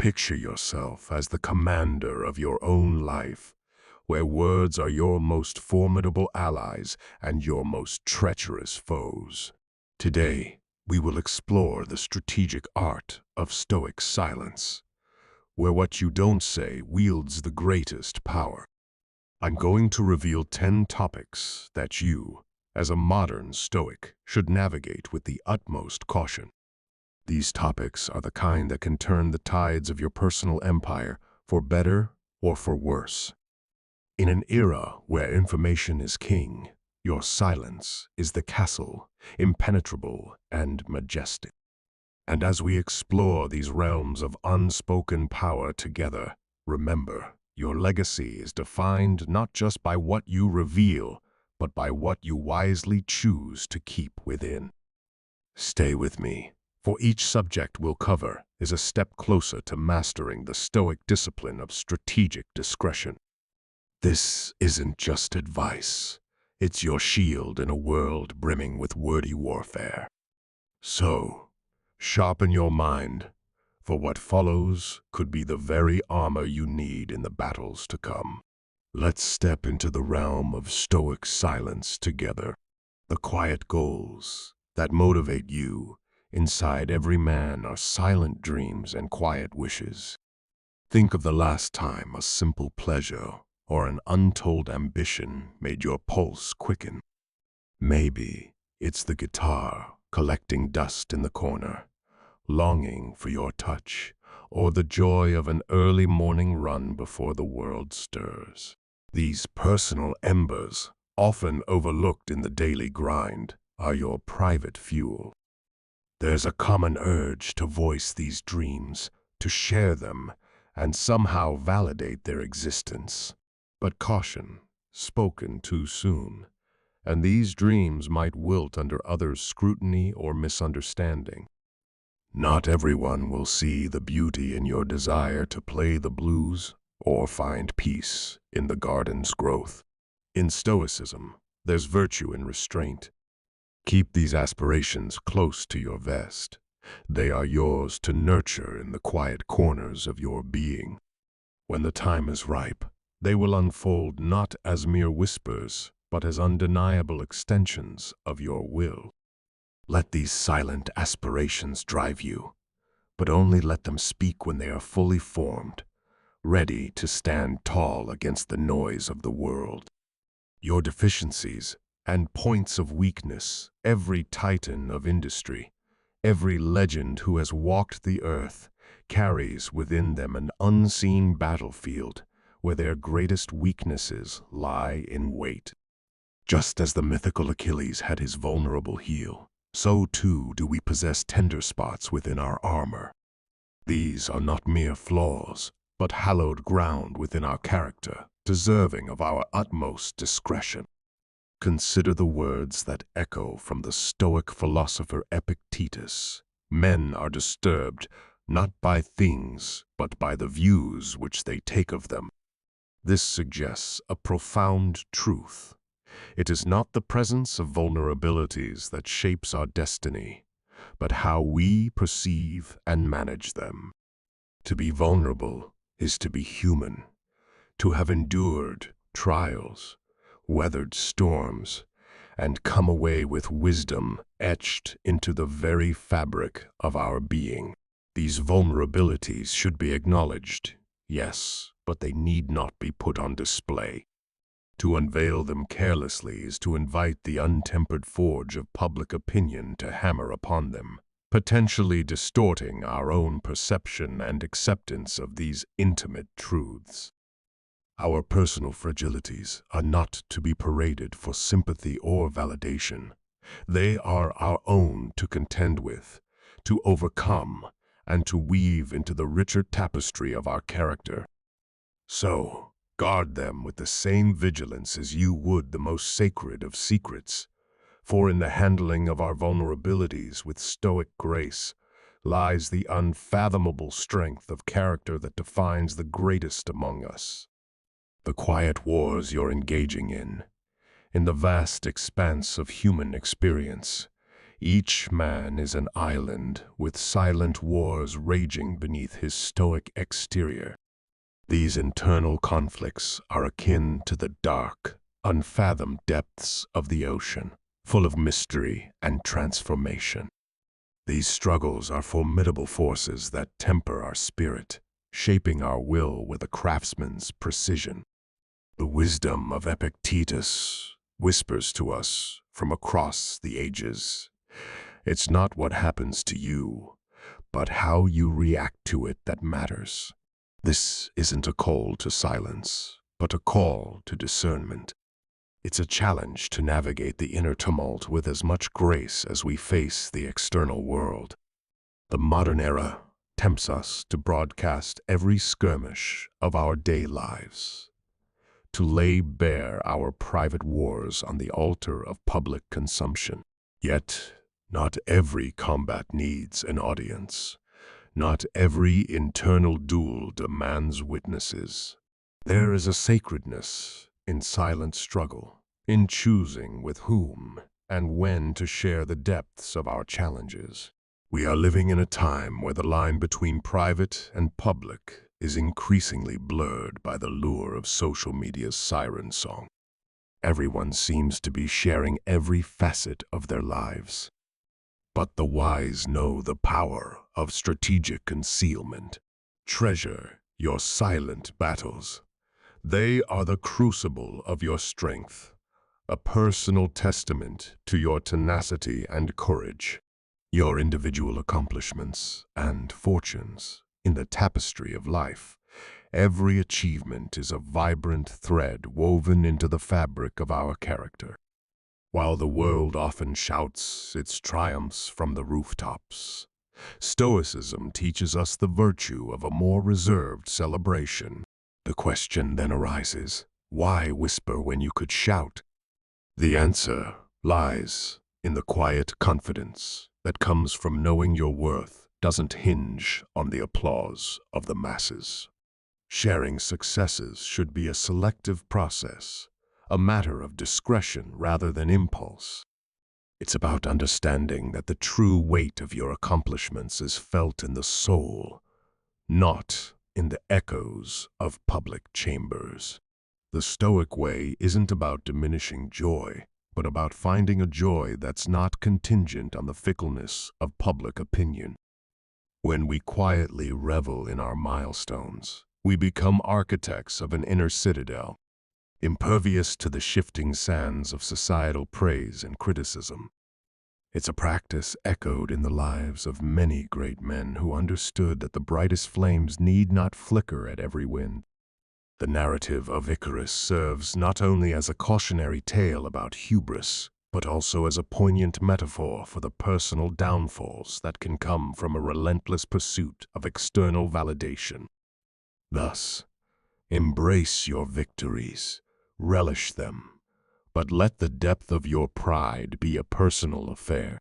Picture yourself as the commander of your own life, where words are your most formidable allies and your most treacherous foes. Today, we will explore the strategic art of Stoic silence, where what you don't say wields the greatest power. I'm going to reveal 10 topics that you, as a modern Stoic, should navigate with the utmost caution. These topics are the kind that can turn the tides of your personal empire for better or for worse. In an era where information is king, your silence is the castle, impenetrable and majestic. And as we explore these realms of unspoken power together, remember, your legacy is defined not just by what you reveal, but by what you wisely choose to keep within. Stay with me, for each subject we'll cover is a step closer to mastering the Stoic discipline of strategic discretion. This isn't just advice. It's your shield in a world brimming with wordy warfare. So, sharpen your mind, for what follows could be the very armor you need in the battles to come. Let's step into the realm of Stoic silence together. The quiet goals that motivate you inside every man are silent dreams and quiet wishes. Think of the last time a simple pleasure or an untold ambition made your pulse quicken. Maybe it's the guitar collecting dust in the corner, longing for your touch, or the joy of an early morning run before the world stirs. These personal embers, often overlooked in the daily grind, are your private fuel. There's a common urge to voice these dreams, to share them, and somehow validate their existence. But caution, spoken too soon, and these dreams might wilt under others' scrutiny or misunderstanding. Not everyone will see the beauty in your desire to play the blues or find peace in the garden's growth. In Stoicism, there's virtue in restraint. Keep these aspirations close to your vest. They are yours to nurture in the quiet corners of your being. When the time is ripe, they will unfold not as mere whispers, but as undeniable extensions of your will. Let these silent aspirations drive you, but only let them speak when they are fully formed, ready to stand tall against the noise of the world. Your deficiencies and points of weakness, every titan of industry, every legend who has walked the earth, carries within them an unseen battlefield where their greatest weaknesses lie in wait. Just as the mythical Achilles had his vulnerable heel, so too do we possess tender spots within our armor. These are not mere flaws, but hallowed ground within our character, deserving of our utmost discretion. Consider the words that echo from the Stoic philosopher Epictetus. Men are disturbed not by things, but by the views which they take of them. This suggests a profound truth. It is not the presence of vulnerabilities that shapes our destiny, but how we perceive and manage them. To be vulnerable is to be human, to have endured trials, weathered storms, and come away with wisdom etched into the very fabric of our being. These vulnerabilities should be acknowledged, yes, but they need not be put on display. To unveil them carelessly is to invite the untempered forge of public opinion to hammer upon them, potentially distorting our own perception and acceptance of these intimate truths. Our personal fragilities are not to be paraded for sympathy or validation. They are our own to contend with, to overcome, and to weave into the richer tapestry of our character. So, guard them with the same vigilance as you would the most sacred of secrets, for in the handling of our vulnerabilities with stoic grace lies the unfathomable strength of character that defines the greatest among us. The quiet wars you're engaging in the vast expanse of human experience, Each man is an island with silent wars raging beneath his stoic exterior. These internal conflicts are akin to the dark, unfathomed depths of the ocean, full of mystery and transformation. These struggles are formidable forces that temper our spirit, shaping our will with a craftsman's precision. The wisdom of Epictetus whispers to us from across the ages. It's not what happens to you, but how you react to it that matters. This isn't a call to silence, but a call to discernment. It's a challenge to navigate the inner tumult with as much grace as we face the external world. The modern era tempts us to broadcast every skirmish of our day lives, to lay bare our private wars on the altar of public consumption. Yet, not every combat needs an audience. Not every internal duel demands witnesses. There is a sacredness in silent struggle, in choosing with whom and when to share the depths of our challenges. We are living in a time where the line between private and public is increasingly blurred by the lure of social media's siren song. Everyone seems to be sharing every facet of their lives. But the wise know the power of strategic concealment. Treasure your silent battles. They are the crucible of your strength, a personal testament to your tenacity and courage. Your individual accomplishments and fortunes in the tapestry of life. Every achievement is a vibrant thread woven into the fabric of our character. While the world often shouts its triumphs from the rooftops, Stoicism teaches us the virtue of a more reserved celebration. The question then arises, why whisper when you could shout? The answer lies in the quiet confidence that comes from knowing your worth doesn't hinge on the applause of the masses. Sharing successes should be a selective process, a matter of discretion rather than impulse. It's about understanding that the true weight of your accomplishments is felt in the soul, not in the echoes of public chambers. The Stoic way isn't about diminishing joy, but about finding a joy that's not contingent on the fickleness of public opinion. When we quietly revel in our milestones, we become architects of an inner citadel, impervious to the shifting sands of societal praise and criticism. It's a practice echoed in the lives of many great men who understood that the brightest flames need not flicker at every wind. The narrative of Icarus serves not only as a cautionary tale about hubris, but also as a poignant metaphor for the personal downfalls that can come from a relentless pursuit of external validation. Thus, embrace your victories, relish them, but let the depth of your pride be a personal affair.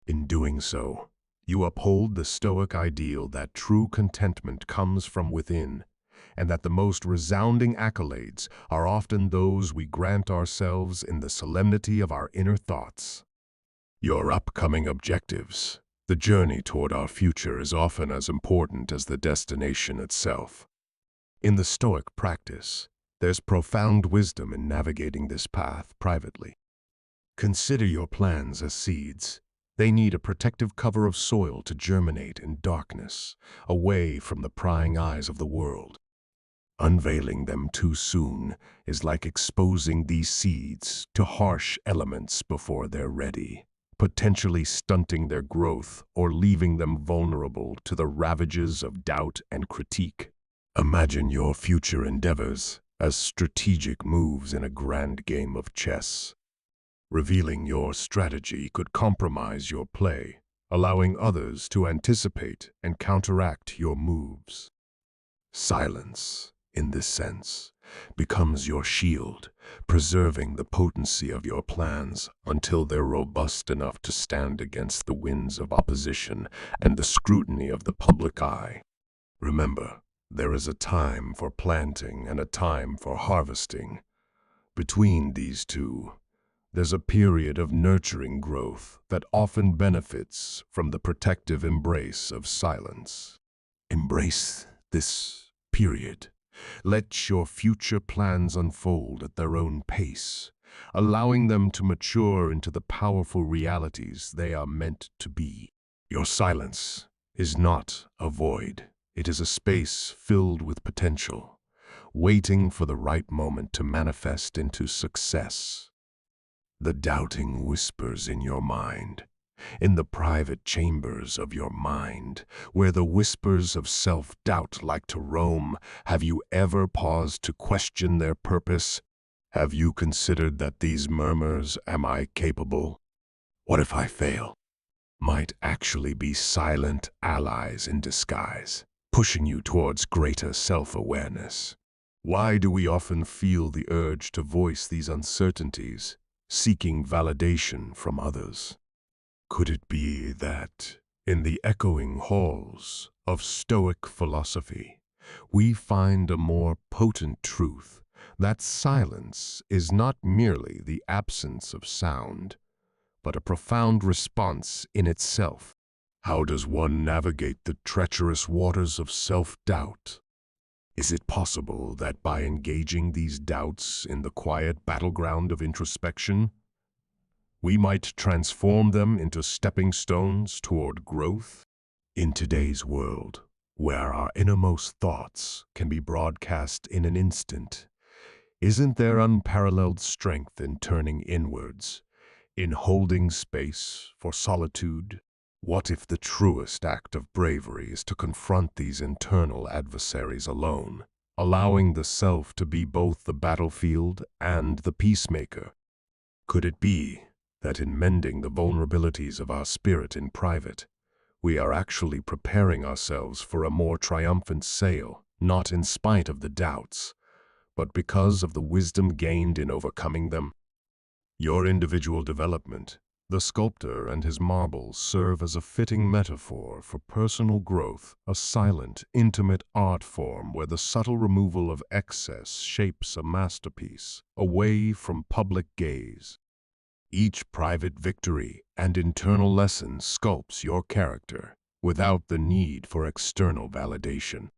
In doing so, you uphold the Stoic ideal that true contentment comes from within, and that the most resounding accolades are often those we grant ourselves in the solemnity of our inner thoughts. Your upcoming objectives, the journey toward our future, is often as important as the destination itself. In the Stoic practice, there's profound wisdom in navigating this path privately. Consider your plans as seeds. They need a protective cover of soil to germinate in darkness, away from the prying eyes of the world. Unveiling them too soon is like exposing these seeds to harsh elements before they're ready, potentially stunting their growth or leaving them vulnerable to the ravages of doubt and critique. Imagine your future endeavors as strategic moves in a grand game of chess. Revealing your strategy could compromise your play, allowing others to anticipate and counteract your moves. Silence, in this sense, becomes your shield, preserving the potency of your plans until they're robust enough to stand against the winds of opposition and the scrutiny of the public eye. Remember, there is a time for planting and a time for harvesting. Between these two, There's a period of nurturing growth that often benefits from the protective embrace of silence. Embrace this period. Let your future plans unfold at their own pace, allowing them to mature into the powerful realities they are meant to be. Your silence is not a void. It is a space filled with potential, waiting for the right moment to manifest into success. The doubting whispers in your mind, in the private chambers of your mind, where the whispers of self-doubt like to roam, have you ever paused to question their purpose? Have you considered that these murmurs, "Am I capable? What if I fail?" might actually be silent allies in disguise, pushing you towards greater self-awareness? Why do we often feel the urge to voice these uncertainties, seeking validation from others? Could it be that, in the echoing halls of Stoic philosophy, we find a more potent truth, that silence is not merely the absence of sound, but a profound response in itself? How does one navigate the treacherous waters of self-doubt? Is it possible that by engaging these doubts in the quiet battleground of introspection, we might transform them into stepping stones toward growth? In today's world, where our innermost thoughts can be broadcast in an instant, isn't there unparalleled strength in turning inwards, in holding space for solitude? What if the truest act of bravery is to confront these internal adversaries alone, allowing the self to be both the battlefield and the peacemaker? Could it be that in mending the vulnerabilities of our spirit in private, we are actually preparing ourselves for a more triumphant sail, not in spite of the doubts, but because of the wisdom gained in overcoming them? Your individual development, the sculptor and his marbles serve as a fitting metaphor for personal growth, a silent, intimate art form where the subtle removal of excess shapes a masterpiece, away from public gaze. Each private victory and internal lesson sculpts your character without the need for external validation.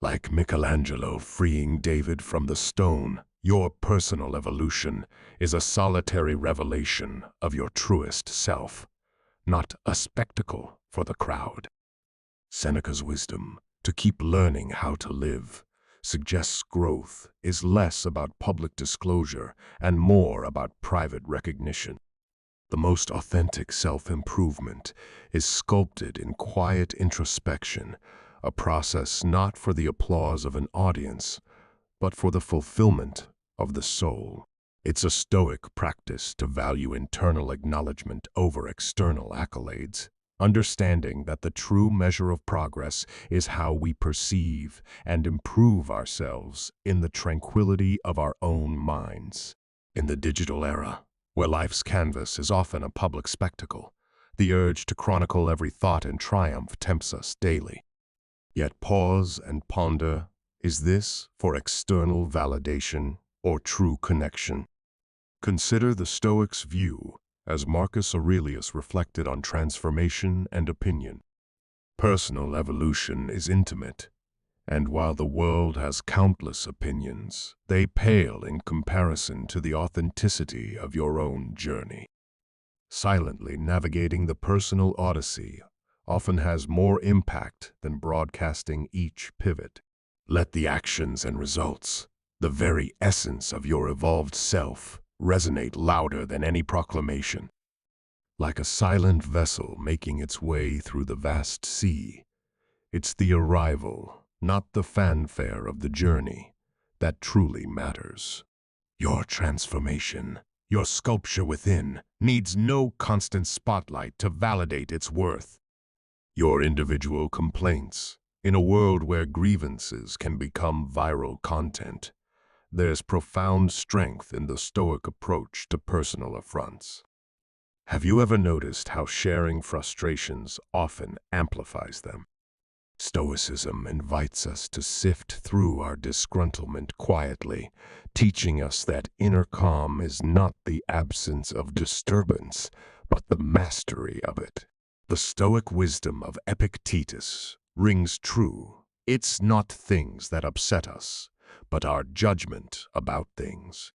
Like Michelangelo freeing David from the stone, your personal evolution is a solitary revelation of your truest self, not a spectacle for the crowd. Seneca's wisdom, to keep learning how to live, suggests growth is less about public disclosure and more about private recognition. The most authentic self-improvement is sculpted in quiet introspection, a process not for the applause of an audience, but for the fulfillment of the soul. It's a Stoic practice to value internal acknowledgement over external accolades, understanding that the true measure of progress is how we perceive and improve ourselves in the tranquility of our own minds. In the digital era, where life's canvas is often a public spectacle, the urge to chronicle every thought and triumph tempts us daily. Yet pause and ponder, is this for external validation or true connection? Consider the Stoics' view as Marcus Aurelius reflected on transformation and opinion. Personal evolution is intimate, and while the world has countless opinions, they pale in comparison to the authenticity of your own journey. Silently navigating the personal odyssey often has more impact than broadcasting each pivot. Let the actions and results, the very essence of your evolved self, resonate louder than any proclamation. Like a silent vessel making its way through the vast sea, it's the arrival, not the fanfare of the journey, that truly matters. Your transformation, your sculpture within, needs no constant spotlight to validate its worth. Your individual complaints, in a world where grievances can become viral content, there's profound strength in the Stoic approach to personal affronts. Have you ever noticed how sharing frustrations often amplifies them? Stoicism invites us to sift through our disgruntlement quietly, teaching us that inner calm is not the absence of disturbance, but the mastery of it. The Stoic wisdom of Epictetus rings true. It's not things that upset us, but our judgment about things.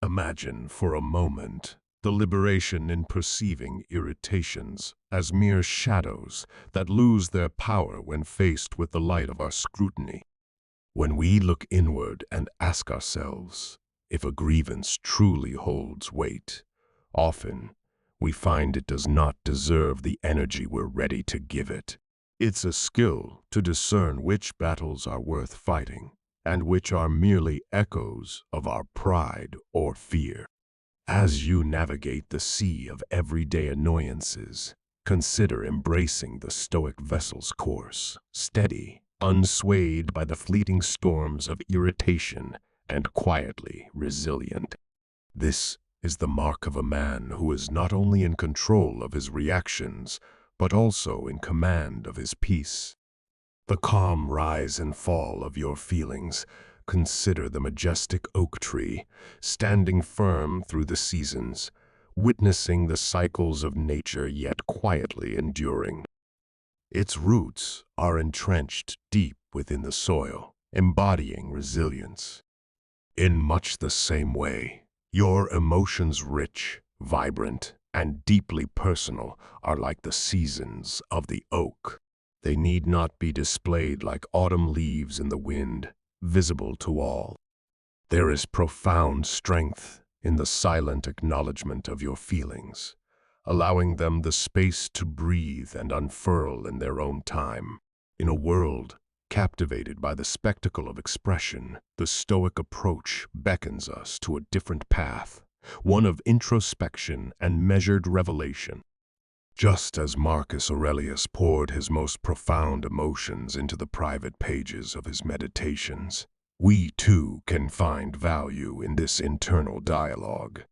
Imagine for a moment the liberation in perceiving irritations as mere shadows that lose their power when faced with the light of our scrutiny. When we look inward and ask ourselves if a grievance truly holds weight, often we find it does not deserve the energy we're ready to give it. It's a skill to discern which battles are worth fighting and which are merely echoes of our pride or fear. As you navigate the sea of everyday annoyances, consider embracing the Stoic vessel's course, steady, unswayed by the fleeting storms of irritation, and quietly resilient. This is the mark of a man who is not only in control of his reactions, but also in command of his peace. The calm rise and fall of your feelings. Consider the majestic oak tree, standing firm through the seasons, witnessing the cycles of nature yet quietly enduring. Its roots are entrenched deep within the soil, embodying resilience. In much the same way, your emotions, rich, vibrant, and deeply personal, are like the seasons of the oak. They need not be displayed like autumn leaves in the wind, visible to all. There is profound strength in the silent acknowledgement of your feelings, allowing them the space to breathe and unfurl in their own time. In a world captivated by the spectacle of expression, the Stoic approach beckons us to a different path, one of introspection and measured revelation. Just as Marcus Aurelius poured his most profound emotions into the private pages of his meditations, we too can find value in this internal dialogue.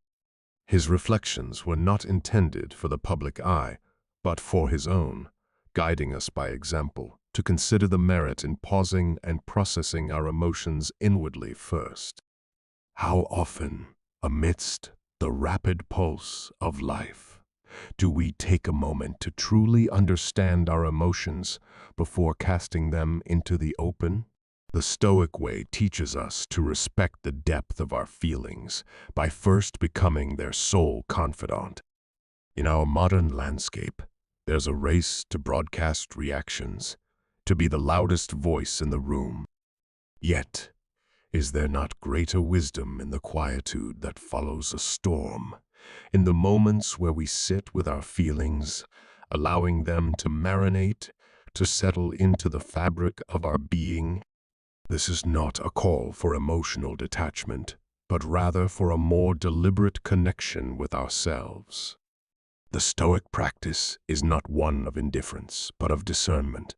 His reflections were not intended for the public eye, but for his own, guiding us by example to consider the merit in pausing and processing our emotions inwardly first. How often, amidst the rapid pulse of life, do we take a moment to truly understand our emotions before casting them into the open? The Stoic way teaches us to respect the depth of our feelings by first becoming their sole confidant. In our modern landscape, there's a race to broadcast reactions, to be the loudest voice in the room. Yet, is there not greater wisdom in the quietude that follows a storm, in the moments where we sit with our feelings, allowing them to marinate, to settle into the fabric of our being? This is not a call for emotional detachment, but rather for a more deliberate connection with ourselves. The Stoic practice is not one of indifference, but of discernment.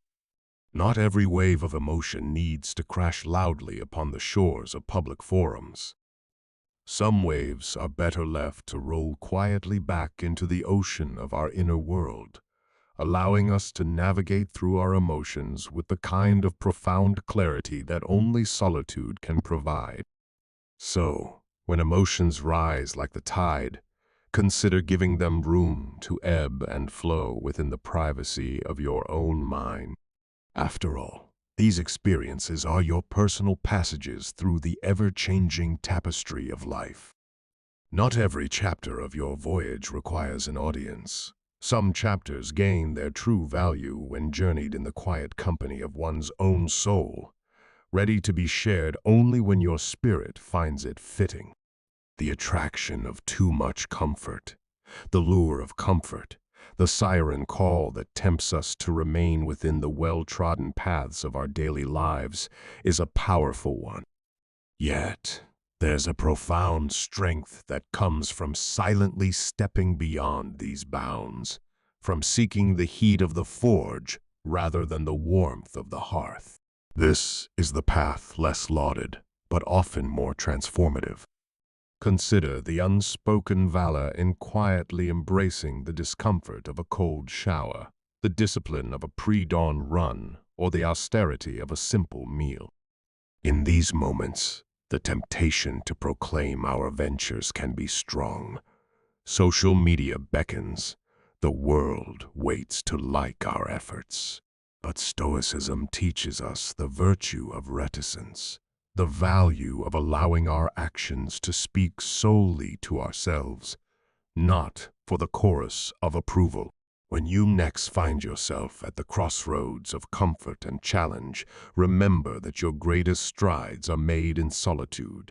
Not every wave of emotion needs to crash loudly upon the shores of public forums. Some waves are better left to roll quietly back into the ocean of our inner world, allowing us to navigate through our emotions with the kind of profound clarity that only solitude can provide. So, when emotions rise like the tide, consider giving them room to ebb and flow within the privacy of your own mind. After all, these experiences are your personal passages through the ever-changing tapestry of life. Not every chapter of your voyage requires an audience. Some chapters gain their true value when journeyed in the quiet company of one's own soul, ready to be shared only when your spirit finds it fitting. The attraction of too much comfort, the lure of comfort, the siren call that tempts us to remain within the well-trodden paths of our daily lives, is a powerful one. Yet, there's a profound strength that comes from silently stepping beyond these bounds, from seeking the heat of the forge rather than the warmth of the hearth. This is the path less lauded, but often more transformative. Consider the unspoken valor in quietly embracing the discomfort of a cold shower, the discipline of a pre-dawn run, or the austerity of a simple meal. In these moments, the temptation to proclaim our ventures can be strong. Social media beckons. The world waits to like our efforts. But Stoicism teaches us the virtue of reticence, the value of allowing our actions to speak solely to ourselves, not for the chorus of approval. When you next find yourself at the crossroads of comfort and challenge, remember that your greatest strides are made in solitude.